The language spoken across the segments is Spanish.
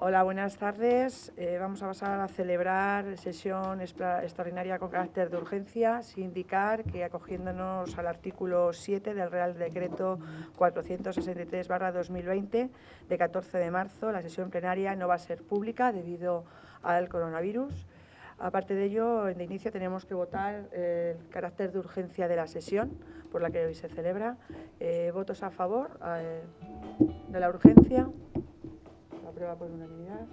Hola, buenas tardes. Vamos a pasar a celebrar sesión extraordinaria con carácter de urgencia, sin indicar que, acogiéndonos al artículo 7 del Real Decreto 463/2020, de 14 de marzo, la sesión plenaria no va a ser pública debido al coronavirus. Aparte de ello, de inicio tenemos que votar el carácter de urgencia de la sesión por la que hoy se celebra. ¿Votos a favor de la urgencia? Aprueba por unanimidad.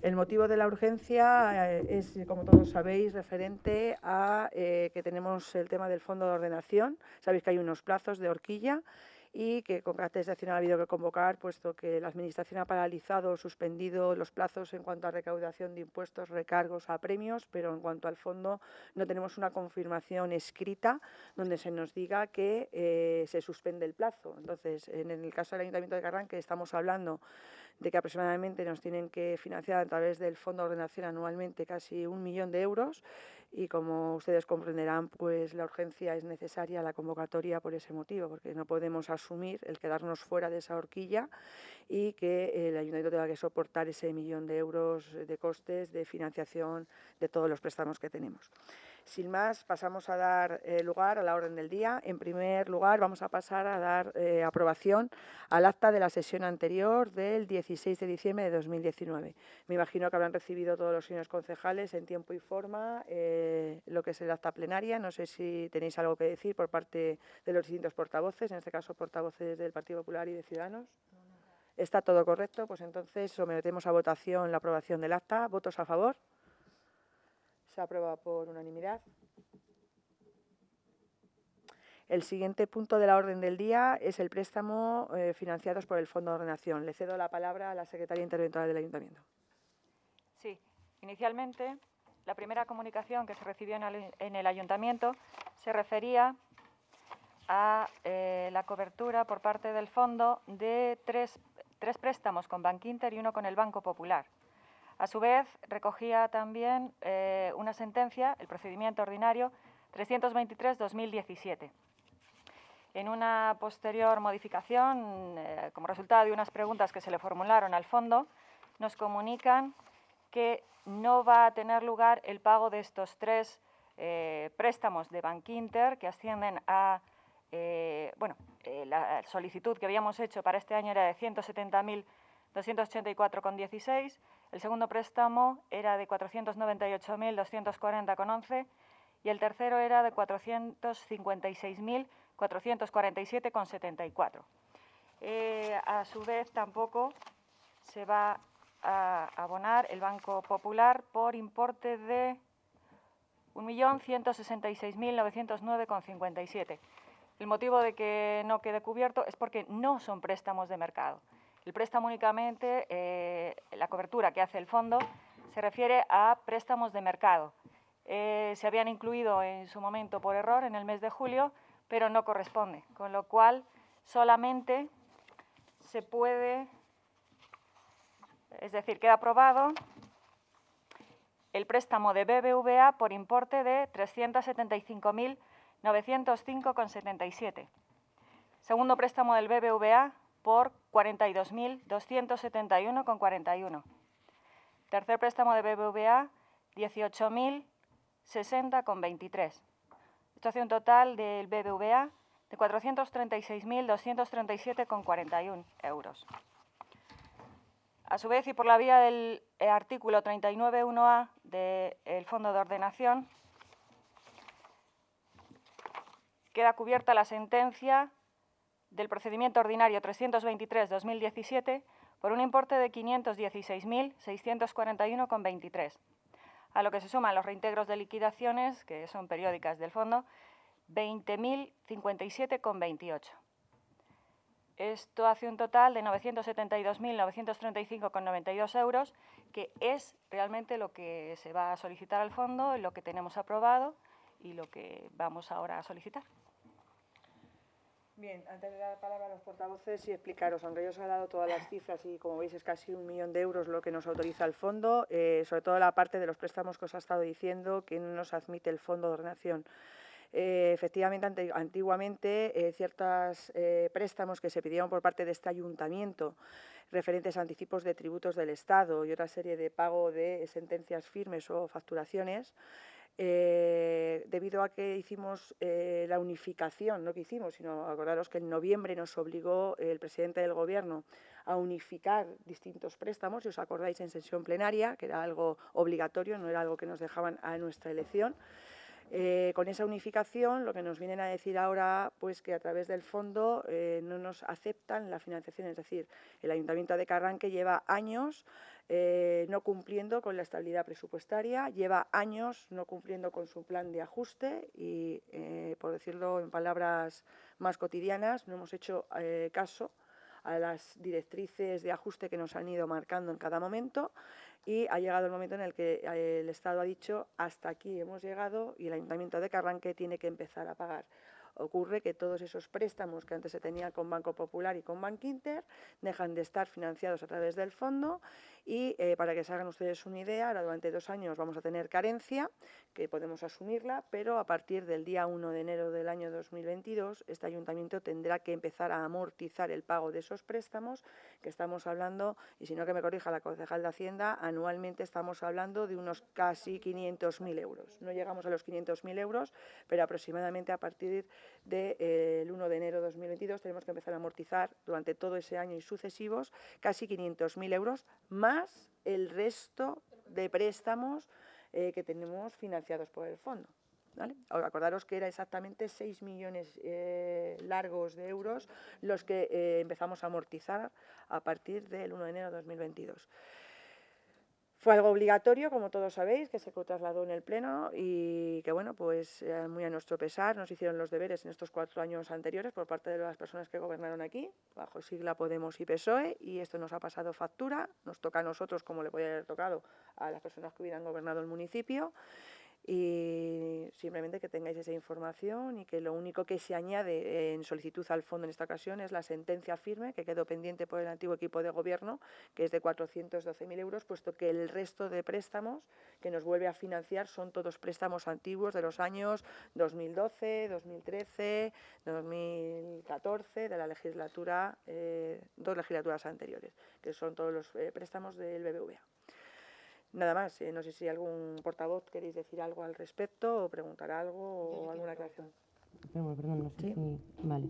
El motivo de la urgencia es, como todos sabéis, referente a que tenemos el tema del Fondo de Ordenación. Sabéis que hay unos plazos de horquilla y que con carácter excepcional ha habido que convocar, puesto que la Administración ha paralizado o suspendido los plazos en cuanto a recaudación de impuestos, recargos a premios, pero en cuanto al fondo no tenemos una confirmación escrita donde se nos diga que se suspende el plazo. Entonces, en el caso del Ayuntamiento de Carranque estamos hablando de que aproximadamente nos tienen que financiar a través del Fondo de Ordenación anualmente casi 1 millón de euros y, como ustedes comprenderán, pues la urgencia es necesaria, la convocatoria, por ese motivo, porque no podemos asumir el quedarnos fuera de esa horquilla y que el Ayuntamiento tenga que soportar ese 1 millón de euros de costes de financiación de todos los préstamos que tenemos. Sin más, pasamos a dar lugar a la orden del día. En primer lugar, vamos a pasar a dar aprobación al acta de la sesión anterior del 16 de diciembre de 2019. Me imagino que habrán recibido todos los señores concejales en tiempo y forma lo que es el acta plenaria. No sé si tenéis algo que decir por parte de los distintos portavoces, en este caso portavoces del Partido Popular y de Ciudadanos. ¿Está todo correcto? Pues entonces sometemos a votación la aprobación del acta. ¿Votos a favor? Se aprueba por unanimidad. El siguiente punto de la orden del día es el préstamo financiados por el Fondo de Ordenación. Le cedo la palabra a la secretaria interventora del Ayuntamiento. Sí, inicialmente la primera comunicación que se recibió en el Ayuntamiento se refería a la cobertura por parte del Fondo de tres préstamos con Bankinter y uno con el Banco Popular. A su vez, recogía también una sentencia, el procedimiento ordinario 323/2017. En una posterior modificación, como resultado de unas preguntas que se le formularon al fondo, nos comunican que no va a tener lugar el pago de estos tres préstamos de Bankinter, que ascienden a, la solicitud que habíamos hecho para este año era de 170.284,16, el segundo préstamo era de 498.240,11 y el tercero era de 456.447,74. A su vez, tampoco se va a abonar el Banco Popular por importe de 1.166.909,57. El motivo de que no quede cubierto es porque no son préstamos de mercado. El préstamo únicamente, la cobertura que hace el fondo, se refiere a préstamos de mercado. Se habían incluido en su momento por error en el mes de julio, pero no corresponde, con lo cual solamente se puede, es decir, queda aprobado el préstamo de BBVA por importe de 375.905,77. Segundo préstamo del BBVA por 42.271,41. Tercer préstamo de BBVA, 18.060,23. Esto hace un total del BBVA de 436.237,41 euros. A su vez, y por la vía del artículo 39.1a del Fondo de Ordenación, queda cubierta la sentencia del procedimiento ordinario 323/2017 por un importe de 516.641,23, a lo que se suman los reintegros de liquidaciones, que son periódicas del fondo, 20.057,28. Esto hace un total de 972.935,92 euros, que es realmente lo que se va a solicitar al fondo, lo que tenemos aprobado y lo que vamos ahora a solicitar. Bien, antes de dar la palabra a los portavoces y explicaros, aunque yo os he dado todas las cifras y, como veis, es casi 1 millón de euros lo que nos autoriza el fondo, sobre todo la parte de los préstamos que os ha estado diciendo que no nos admite el Fondo de Ordenación. Efectivamente, antiguamente ciertos préstamos que se pidieron por parte de este ayuntamiento referentes a anticipos de tributos del Estado y otra serie de pago de sentencias firmes o facturaciones, debido a que hicimos la unificación, no que hicimos, sino acordaros que en noviembre nos obligó el presidente del Gobierno a unificar distintos préstamos, si os acordáis en sesión plenaria, que era algo obligatorio, no era algo que nos dejaban a nuestra elección. Con esa unificación, lo que nos vienen a decir ahora, pues que a través del fondo no nos aceptan la financiación, es decir, el Ayuntamiento de Carranque lleva años no cumpliendo con la estabilidad presupuestaria, lleva años no cumpliendo con su plan de ajuste y, por decirlo en palabras más cotidianas, no hemos hecho caso a las directrices de ajuste que nos han ido marcando en cada momento y ha llegado el momento en el que el Estado ha dicho hasta aquí hemos llegado y el Ayuntamiento de Carranque tiene que empezar a pagar. Ocurre que todos esos préstamos que antes se tenían con Banco Popular y con Bankinter dejan de estar financiados a través del fondo y para que se hagan ustedes una idea, ahora durante 2 años vamos a tener carencia, que podemos asumirla, pero a partir del día 1 de enero del año 2022 este ayuntamiento tendrá que empezar a amortizar el pago de esos préstamos, que estamos hablando, y si no que me corrija la concejal de Hacienda, anualmente estamos hablando de unos casi 500.000 euros. No llegamos a los 500.000 euros, pero aproximadamente a partir del 1 de enero de 2022 tenemos que empezar a amortizar durante todo ese año y sucesivos casi 500.000 euros más el resto de préstamos que tenemos financiados por el fondo. ¿Vale? Acordaros que era exactamente 6 millones largos de euros los que empezamos a amortizar a partir del 1 de enero de 2022. Fue algo obligatorio, como todos sabéis, que se trasladó en el Pleno y que, bueno, pues muy a nuestro pesar nos hicieron los deberes en estos 4 años anteriores por parte de las personas que gobernaron aquí, bajo sigla Podemos y PSOE, y esto nos ha pasado factura, nos toca a nosotros como le podría haber tocado a las personas que hubieran gobernado el municipio. Y simplemente que tengáis esa información y que lo único que se añade en solicitud al fondo en esta ocasión es la sentencia firme que quedó pendiente por el antiguo equipo de gobierno, que es de 412.000 euros, puesto que el resto de préstamos que nos vuelve a financiar son todos préstamos antiguos de los años 2012, 2013, 2014, de la legislatura, 2 legislaturas anteriores, que son todos los préstamos del BBVA. Nada más, no sé si algún portavoz queréis decir algo al respecto o preguntar algo o alguna aclaración. Perdón, no sé ¿Sí? si... Vale.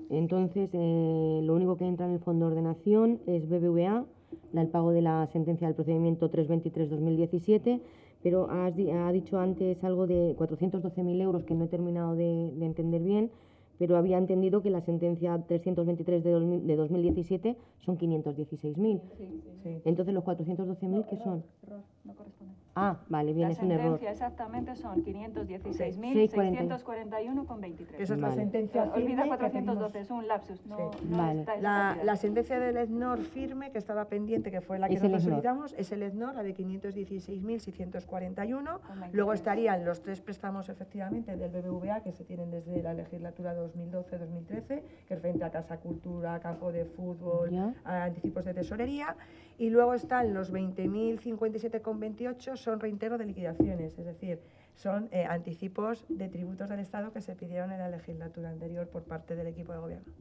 Entonces, lo único que entra en el fondo de ordenación es BBVA, el pago de la sentencia del procedimiento 323-2017, pero ha dicho antes algo de 412.000 euros que no he terminado de entender bien, pero había entendido que la sentencia 323 de 2017 son 516.000. Sí. Entonces, ¿los 412.000 qué son? Error, no corresponde. Ah, vale, bien, La es un error. sentencia exactamente son 516.641,23. Esa es la Vale. sentencia firme Olvida que 412, pedimos. es un lapsus, no, Sí. no Vale. está esa La cantidad. sentencia del ESNOR firme, que estaba pendiente, que fue la que Es el nosotros ESNOR. solicitamos, es el ESNOR, la de 516.641. Con 23. Luego estarían los 3 préstamos, efectivamente, del BBVA, que se tienen desde la legislatura 2012-2013, que es frente a Casa Cultura, campo de fútbol, Ya. a anticipos de tesorería. Y luego están los 20.057,28, son reintegro de liquidaciones, es decir, son anticipos de tributos del Estado que se pidieron en la legislatura anterior por parte del equipo de gobierno.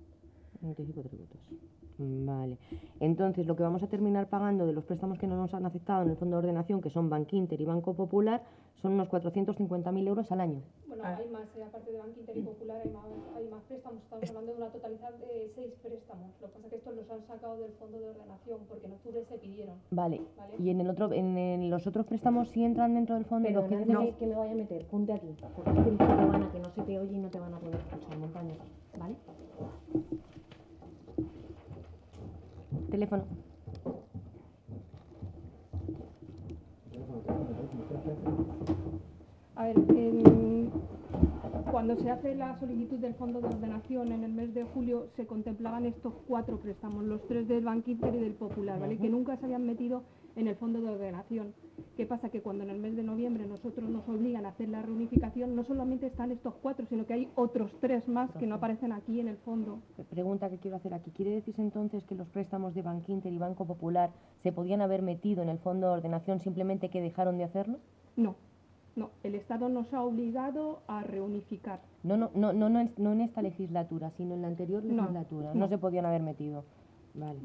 Anticipo tributos. Vale. Entonces, lo que vamos a terminar pagando de los préstamos que no nos han aceptado en el fondo de ordenación, que son Bankinter y Banco Popular, son unos 450.000 euros al año. Bueno, hay más, aparte de Bankinter y Popular, hay más préstamos. Estamos hablando de una totalidad de 6 préstamos. Lo que pasa es que estos los han sacado del fondo de ordenación porque en octubre se pidieron. Vale. Vale. ¿Y en los otros préstamos sí entran dentro del fondo? Pero Los que no, dicen que me vaya a meter, ponte aquí, porque es que dice que van a que no se te oye y no te van a poder escuchar, montaña, ¿vale? Teléfono. A ver, cuando se hace la solicitud del fondo de ordenación en el mes de julio se contemplaban estos 4 préstamos, los 3 del Bankinter y del Popular, ¿vale? Que nunca se habían metido en el fondo de ordenación. ¿Qué pasa? Que cuando en el mes de noviembre nosotros nos obligan a hacer la reunificación, no solamente están estos 4, sino que hay otros 3 más que no aparecen aquí en el fondo. Pregunta que quiero hacer aquí. ¿Quiere decir entonces que los préstamos de Bankinter y Banco Popular se podían haber metido en el fondo de ordenación simplemente que dejaron de hacerlo? No. No, el Estado nos ha obligado a reunificar. No en esta legislatura, sino en la anterior No, legislatura. no. No se podían haber metido. Vale,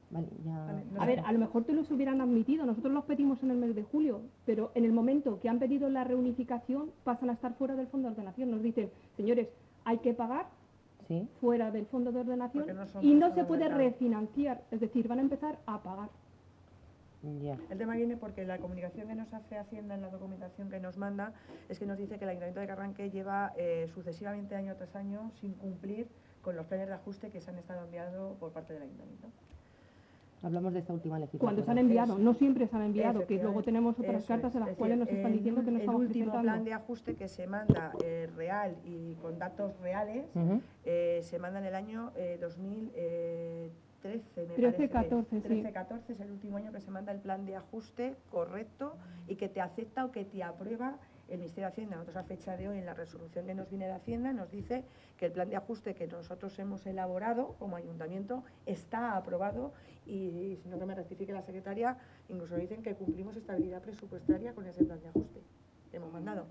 vale, ya. Vale, no A ver, a lo mejor te los hubieran admitido, nosotros los pedimos en el mes de julio, pero en el momento que han pedido la reunificación pasan a estar fuera del fondo de ordenación. Nos dicen, señores, hay que pagar Sí. fuera del fondo de ordenación Porque no son y no se préstamos puede de mercado. refinanciar, es decir, van a empezar a pagar. Ya. El tema viene porque la comunicación que nos hace Hacienda en la documentación que nos manda es que nos dice que el Ayuntamiento de Carranque lleva sucesivamente año tras año sin cumplir con los planes de ajuste que se han estado enviando por parte del Ayuntamiento. Hablamos de esta última legislatura. Cuando se han enviado, Eso. no siempre se han enviado, que luego Efectivamente, tenemos otras eso cartas es. en las Es cuales nos decir, están diciendo que no el estamos último presentando. plan de ajuste que se manda real y con datos reales Ujú. se manda en el año 2013, me 13, parece. 14, sí. 13-14 es el último año que se manda el plan de ajuste correcto y que te acepta o que te aprueba el Ministerio de Hacienda. Nosotros a fecha de hoy en la resolución que nos viene de Hacienda nos dice que el plan de ajuste que nosotros hemos elaborado como ayuntamiento está aprobado y si no que me rectifique la secretaria, incluso dicen que cumplimos estabilidad presupuestaria con ese plan de ajuste que hemos mandado.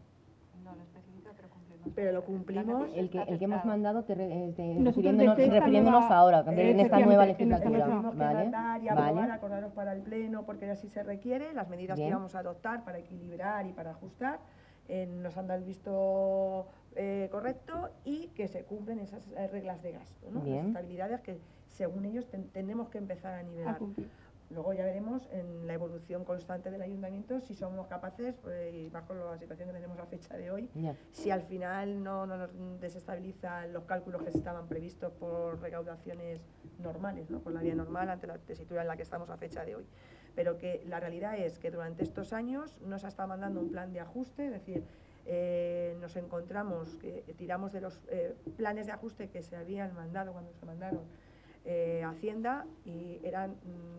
No lo especifica, pero cumplimos. Pero lo cumplimos. El que hemos mandado, Nosotros refiriéndonos, desde esta refiriéndonos nueva- ahora, en esta nueva efectivamente, en esta legislatura. nueva. Tuvimos que Vale, mandar y aprobar, vale. acordaros para el Pleno, porque así se requiere, las medidas Bien. que íbamos a adoptar para equilibrar y para ajustar, nos han dado el visto correcto y que se cumplen esas reglas de gasto, ¿no? Bien. Las estabilidades que según ellos tenemos que empezar a A nivelar. cumplir. Luego ya veremos en la evolución constante del ayuntamiento si somos capaces, y bajo la situación que tenemos a fecha de hoy, Ya. si al final no nos desestabilizan los cálculos que estaban previstos por recaudaciones normales, ¿no? Por la vía normal ante la tesitura en la que estamos a fecha de hoy. Pero que la realidad es que durante estos años no se ha estado mandando un plan de ajuste, es decir, nos encontramos que tiramos de los planes de ajuste que se habían mandado cuando se mandaron a Hacienda y eran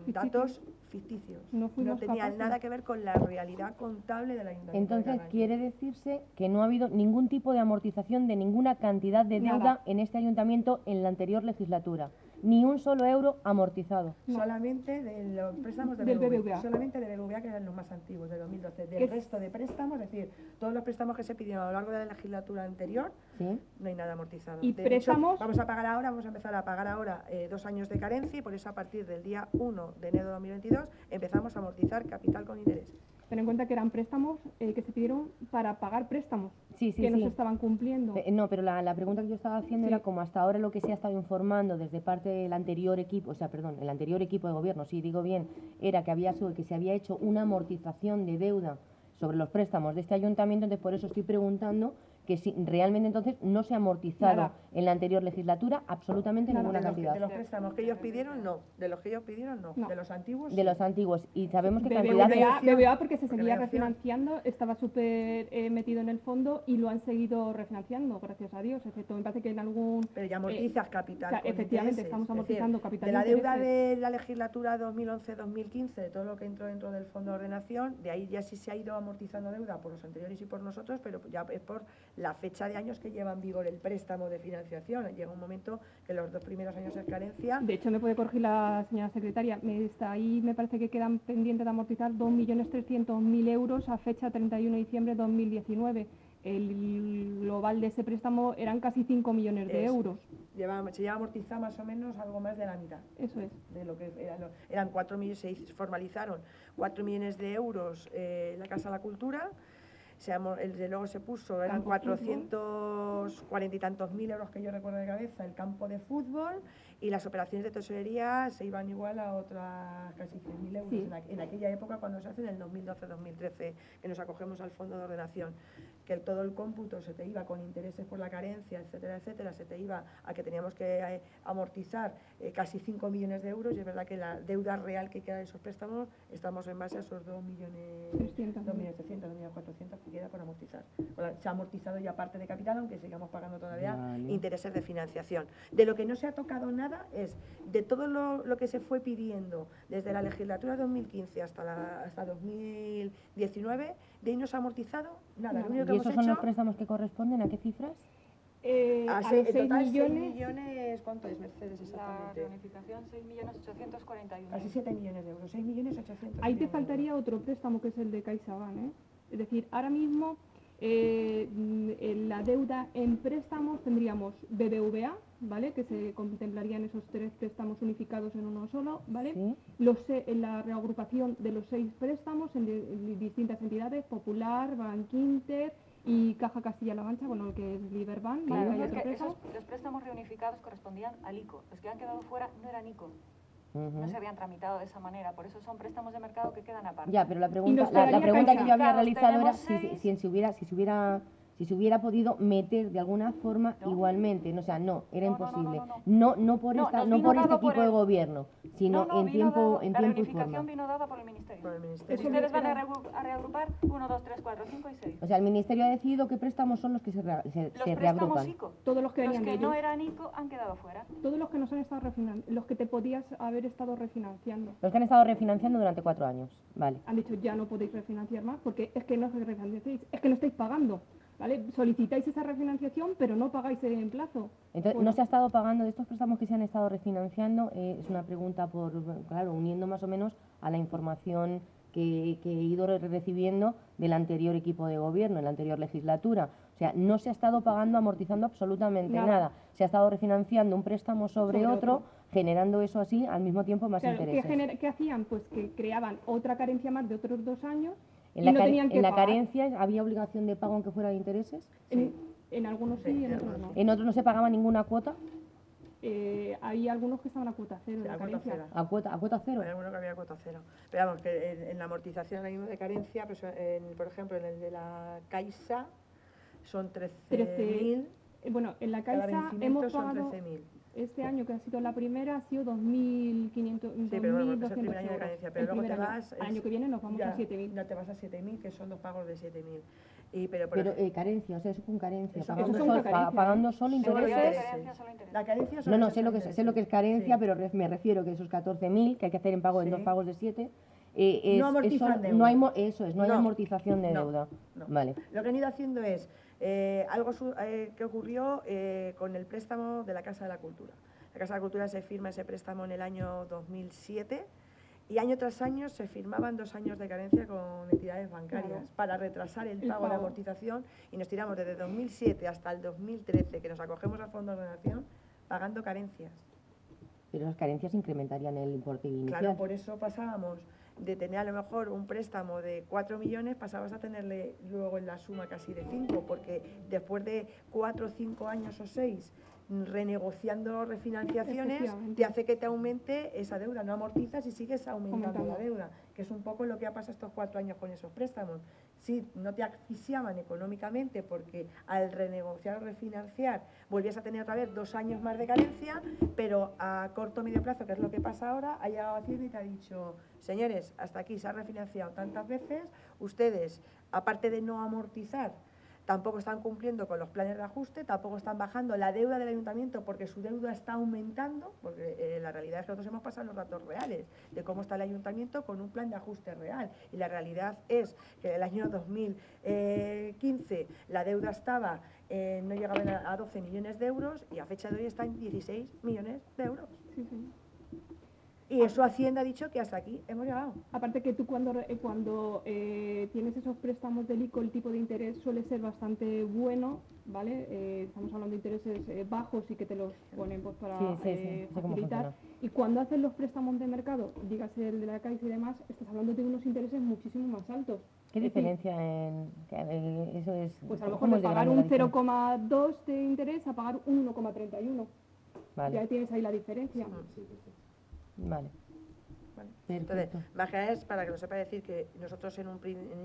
datos ficticios. No fuimos tenían capaces. nada que ver con la realidad contable del ayuntamiento. de Entonces, Carranque. quiere decirse que no ha habido ningún tipo de amortización de ninguna cantidad de deuda Nada. en este ayuntamiento en la anterior legislatura. Ni un solo euro amortizado. No. Solamente de los préstamos de Del BBVA. BBVA. Solamente de BBVA, que eran los más antiguos, de 2012. Que Del es- resto de préstamos, es decir, todos los préstamos que se pidieron a lo largo de la legislatura anterior, ¿Sí? no hay nada amortizado. Y De préstamos- hecho, vamos a pagar ahora, vamos a empezar a pagar ahora 2 años de carencia y por eso a partir del día 1 de enero de 2022 empezamos a amortizar capital con interés. Ten en cuenta que eran préstamos que se pidieron para pagar préstamos Sí, sí, que no sí. se estaban cumpliendo. No, pero la pregunta que yo estaba haciendo Sí. era como hasta ahora lo que se ha estado informando desde parte del anterior equipo, el anterior equipo de gobierno, sí, digo bien, era que se había hecho una amortización de deuda sobre los préstamos de este ayuntamiento, entonces por eso estoy preguntando que si realmente entonces no se ha amortizado Nada. en la anterior legislatura absolutamente Nada. ninguna De cantidad. los préstamos que ellos pidieron, no. De los que ellos pidieron, no. No. De los antiguos, De sí. los antiguos. Y sabemos que BBVA, cantidades... BBVA porque se Porque seguía no hay opción. refinanciando, estaba súper metido en el fondo y lo han seguido refinanciando, gracias a Dios, excepto me parece que en algún... Pero ya amortizas capital. o sea, con efectivamente, intereses. estamos Es decir, amortizando capital de y la deuda intereses. de la legislatura 2011-2015, de todo lo que entró dentro del fondo de ordenación, de ahí ya sí se ha ido amortizando deuda por los anteriores y por nosotros, pero ya es por la fecha de años que lleva en vigor el préstamo de financiación. Llega un momento que los 2 primeros años es carencia. De hecho, me puede corregir la señora secretaria, ahí me parece que quedan pendientes de amortizar 2.300.000 euros a fecha 31 de diciembre de 2019. El global de ese préstamo eran casi 5 millones de Eso. euros. Se lleva amortizado más o menos algo más de la mitad. Eso es. De lo que eran 4 millones, se formalizaron 4 millones de euros en la Casa de la Cultura, luego se puso, eran Campo de 440 y tantos mil euros que yo recuerdo de cabeza, el campo de fútbol, y las operaciones de tesorería se iban igual a otras casi 100.000 euros Sí. en aquella época cuando se hace en el 2012-2013, que nos acogemos al fondo de ordenación, que todo el cómputo se te iba con intereses por la carencia, etcétera, etcétera, se te iba a que teníamos que amortizar casi 5 millones de euros, y es verdad que la deuda real que queda de esos préstamos, estamos en base a esos 2.300.000, 2.400.000 que queda por amortizar. Se ha amortizado ya parte de capital, aunque sigamos pagando todavía Vale. intereses de financiación. De lo que no se ha tocado nada es de todo lo que se fue pidiendo desde la legislatura 2015 hasta 2019, de ahí no se ha amortizado nada. Lo único que ¿Y hemos esos son los hecho, préstamos que corresponden a qué cifras? A en los 6 total, 6 millones, millones, ¿cuánto es, Mercedes, La exactamente? reunificación 6.841.000. Casi 7 millones de euros, 6.800.000. ahí te faltaría otro préstamo que es el de CaixaBank, ¿eh? Es decir, ahora mismo en la deuda en préstamos tendríamos BBVA, ¿vale? Que se contemplarían esos 3 préstamos unificados en uno solo, ¿vale? Sí. En la reagrupación de los 6 préstamos en distintas entidades, Popular, Bankinter y Caja Castilla-La Mancha, bueno, que es Liberbank, ¿vale? Claro, Hay es otro que préstamo. los préstamos reunificados correspondían al ICO. Los que han quedado fuera no eran ICO. Ujú. No se habían tramitado de esa manera, por eso son préstamos de mercado que quedan aparte. Ya, pero la nos pregunta, quedaría la pregunta que yo había Caixa. realizado era Tenemos si seis. se hubiera podido meter de alguna forma No. igualmente. No, o sea, no, era No, imposible. no. No por No, esta, nos no vino por este dado por equipo de el- gobierno, sino No, en vino tiempo, dado- en la tiempo y reunificación forma. vino dada por el Ministerio. Por el Ministerio. Ustedes van a era- a reagrupar 1, 2, 3, 4, 5 y 6. O sea, el Ministerio ha decidido qué préstamos son los que se Los préstamos reagrupan. ICO. Todos los que Los venían de que no ellos. eran ICO han quedado fuera. Todos los que nos han estado los que te podías haber estado refinanciando. Los que han estado refinanciando durante 4 años. Vale. Han dicho ya no podéis refinanciar más porque es que no se refinanciáis, es que no estáis pagando, ¿vale? Solicitáis esa refinanciación pero no pagáis en plazo. Entonces, Bueno, ¿no se ha estado pagando de estos préstamos que se han estado refinanciando? Es una pregunta claro, uniendo más o menos a la información que he ido recibiendo del anterior equipo de gobierno, en la anterior legislatura. O sea, no se ha estado pagando, amortizando absolutamente Nada. nada. Se ha estado refinanciando un préstamo sobre Sobre otro, otro. generando eso así al mismo tiempo más claro, intereses. ¿qué hacían? Pues que creaban otra carencia más de otros 2 años En y la, no tenían que en la pagar. carencia había obligación de pago aunque fuera de intereses. En algunos sí y en otros no. En otros no se pagaba ninguna cuota, Hay algunos que estaban a cuota cero Sí, en la a cuota carencia. cero. a cuota cero. Hay alguno que había cuota cero. Pero vamos, que en la amortización ahora mismo de carencia, pues, por ejemplo, en el de la Caixa son 13.000. Bueno, en la Cada Caixa vencimiento hemos son pagado 13.000. este año, que ha sido la primera, ha sido 2.500, Sí, pero bueno, porque es el 2.200 primer año de euros. carencia. Pero El luego te primer año. vas. Al año que viene nos vamos a 7.000. No te vas a 7.000, que son 2 pagos de 7.000. Pero, Pero carencia, o sea, eso con carencia, Eso pagando, son solo, carencia, pagando solo Solo intereses. intereses. Carencia, solo interés. la carencia son No, esos sé lo que es carencia, Sí. pero me refiero que esos 14.000 que hay que hacer en pago en Sí. 2 pagos de 7, No amortizan deuda. no hay, eso es, no hay No, amortización de no, deuda. no. Vale. Lo que han ido haciendo es algo que ocurrió con el préstamo de la Casa de la Cultura. La Casa de la Cultura se firma ese préstamo en el año 2007 y año tras año se firmaban 2 años de carencia con entidades bancarias Claro. para retrasar el El pago de pago. amortización y nos tiramos desde 2007 hasta el 2013 que nos acogemos al Fondo de Ordenación pagando carencias. Pero las carencias incrementarían el importe inicial. Claro, por eso pasábamos de tener a lo mejor un préstamo de 4 millones, pasabas a tenerle luego en la suma casi de 5, porque después de 4 o 5 años o 6 renegociando refinanciaciones, Efectivamente. te hace que te aumente esa deuda, no amortizas y sigues aumentando la Aumentando. deuda, que es un poco lo que ha pasado estos 4 años con esos préstamos. Sí, no te asfixiaban económicamente porque al renegociar o refinanciar volvías a tener otra vez 2 años más de carencia, pero a corto o medio plazo, que es lo que pasa ahora, ha llegado Hacienda y te ha dicho, señores, hasta aquí se ha refinanciado tantas veces, ustedes, aparte de no amortizar, tampoco están cumpliendo con los planes de ajuste, tampoco están bajando la deuda del ayuntamiento porque su deuda está aumentando, porque la realidad es que nosotros hemos pasado los datos reales de cómo está el ayuntamiento con un plan de ajuste real. Y la realidad es que en el año 2015 la deuda estaba, no llegaba a 12 millones de euros y a fecha de hoy está en 16 millones de euros. Sí, sí. Y eso Hacienda ha dicho que hasta aquí hemos llegado. Aparte que tú cuando tienes esos préstamos del ICO, el tipo de interés suele ser bastante bueno, ¿vale? Estamos hablando de intereses bajos y que te los ponen pues, para Sí, sé cómo facilitar. funciona. Y cuando haces los préstamos de mercado, dígase el de la Caixa y demás, estás hablando de unos intereses muchísimo más altos. ¿Qué Es decir, diferencia eso es? pues a lo mejor ¿cómo de es pagar grande la un diferencia? 0,2 de interés a pagar un 1,31. Vale, Ya tienes ahí la diferencia. vale. Vale. Perfecto. Entonces, más que nada es para que lo sepa decir que nosotros en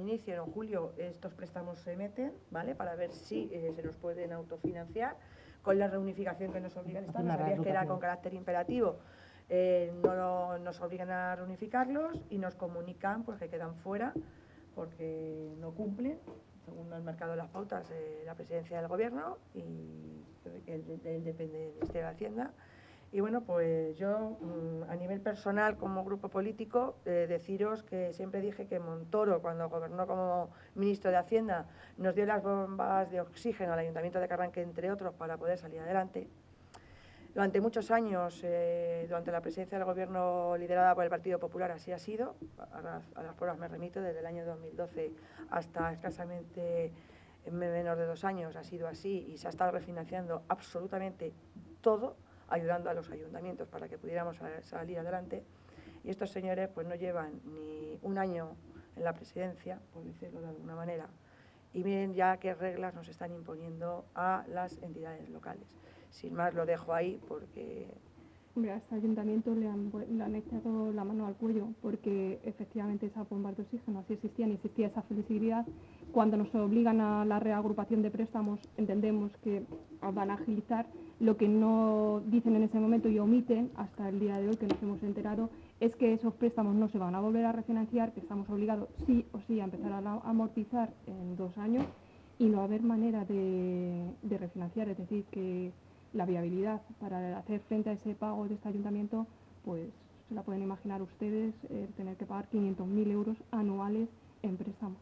inicio, en julio, estos préstamos se meten, ¿vale? Para ver si se nos pueden autofinanciar con la reunificación que nos obliga el Estado. Una Sabías que era reagrupación. con carácter imperativo, nos obligan a reunificarlos y nos comunican pues que quedan fuera porque no cumplen, según el mercado de las pautas, la presidencia del gobierno y él depende del Ministerio de Hacienda. Y bueno, pues yo a nivel personal como grupo político deciros que siempre dije que Montoro, cuando gobernó como ministro de Hacienda, nos dio las bombas de oxígeno al Ayuntamiento de Carranque, entre otros, para poder salir adelante. Durante muchos años, durante la presidencia del Gobierno liderada por el Partido Popular, así ha sido. A las pruebas me remito, desde el año 2012 hasta escasamente en menos de 2 años ha sido así, y se ha estado refinanciando absolutamente todo, ayudando a los ayuntamientos para que pudiéramos salir adelante. Y estos señores pues no llevan ni un año en la presidencia, por decirlo de alguna manera, y miren ya qué reglas nos están imponiendo a las entidades locales. Sin más, lo dejo ahí porque... Hombre, a este ayuntamiento le han echado la mano al cuello, porque efectivamente esas bombas de oxígeno así existían y existía esa flexibilidad. Cuando nos obligan a la reagrupación de préstamos, entendemos que van a agilizar. Lo que no dicen en ese momento y omiten hasta el día de hoy, que nos hemos enterado, es que esos préstamos no se van a volver a refinanciar, que estamos obligados sí o sí a empezar a amortizar en 2 años y no va a haber manera de refinanciar. Es decir, que la viabilidad para hacer frente a ese pago de este ayuntamiento, pues se la pueden imaginar ustedes, tener que pagar 500.000 euros anuales en préstamo.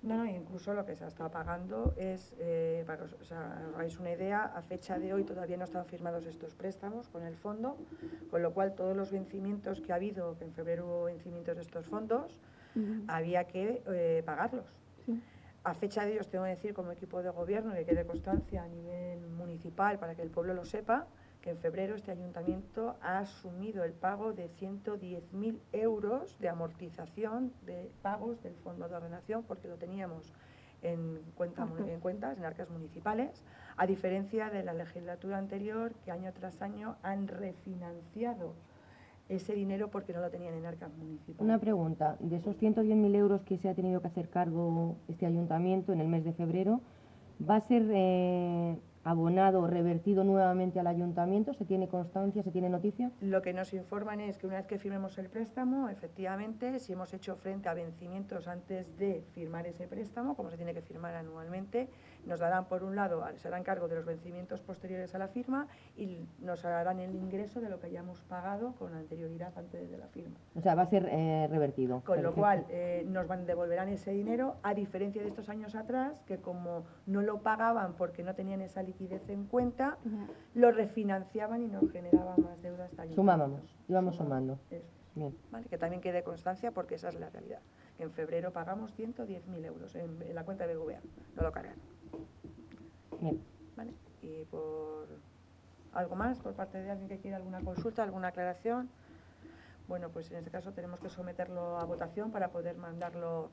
No, incluso lo que se está pagando es, para que os hagáis una idea, a fecha de hoy todavía no están firmados estos préstamos con el fondo, con lo cual todos los vencimientos que ha habido, que en febrero hubo vencimientos de estos fondos, había que pagarlos. Sí. A fecha de hoy os tengo que decir, como equipo de gobierno, que quede constancia a nivel municipal para que el pueblo lo sepa, que en febrero este ayuntamiento ha asumido el pago de 110.000 euros de amortización de pagos del Fondo de Ordenación, porque lo teníamos en cuentas, en arcas municipales, a diferencia de la legislatura anterior, que año tras año han refinanciado ese dinero porque no lo tenían en arcas municipales. Una pregunta, de esos 110.000 euros que se ha tenido que hacer cargo este ayuntamiento en el mes de febrero, ¿va a ser abonado o revertido nuevamente al ayuntamiento? ¿Se tiene constancia, se tiene noticia? Lo que nos informan es que una vez que firmemos el préstamo, efectivamente, si hemos hecho frente a vencimientos antes de firmar ese préstamo, como se tiene que firmar anualmente, nos darán, por un lado, se harán cargo de los vencimientos posteriores a la firma y nos harán el ingreso de lo que hayamos pagado con anterioridad antes de la firma. O sea, va a ser revertido. Con lo Perfecto. cual, nos devolverán ese dinero, a diferencia de estos años atrás, que como no lo pagaban porque no tenían esa liquidez en cuenta, lo refinanciaban y nos generaban más deudas. Sumábamos, íbamos sumando. Eso es. Bien. ¿Vale? Que también quede constancia, porque esa es la realidad. Que en febrero pagamos 110.000 euros en la cuenta de BBVA, no lo cargan. Bien. ¿Vale? Y por algo más, por parte de alguien que quiera alguna consulta, alguna aclaración, bueno, pues en este caso tenemos que someterlo a votación para poder mandarlo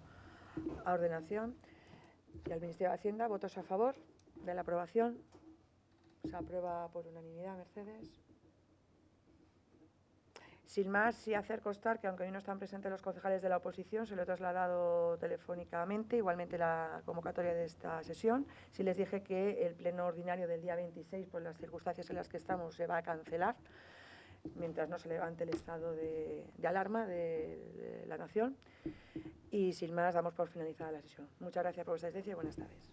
a ordenación. Y al Ministerio de Hacienda, votos a favor de la aprobación. Se aprueba por unanimidad, Mercedes. Sin más, sí hacer constar que aunque hoy no están presentes los concejales de la oposición, se lo he trasladado telefónicamente, igualmente la convocatoria de esta sesión. Sí les dije que el pleno ordinario del día 26, por las circunstancias en las que estamos, se va a cancelar, mientras no se levante el estado de alarma de la nación. Y sin más, damos por finalizada la sesión. Muchas gracias por vuestra asistencia y buenas tardes.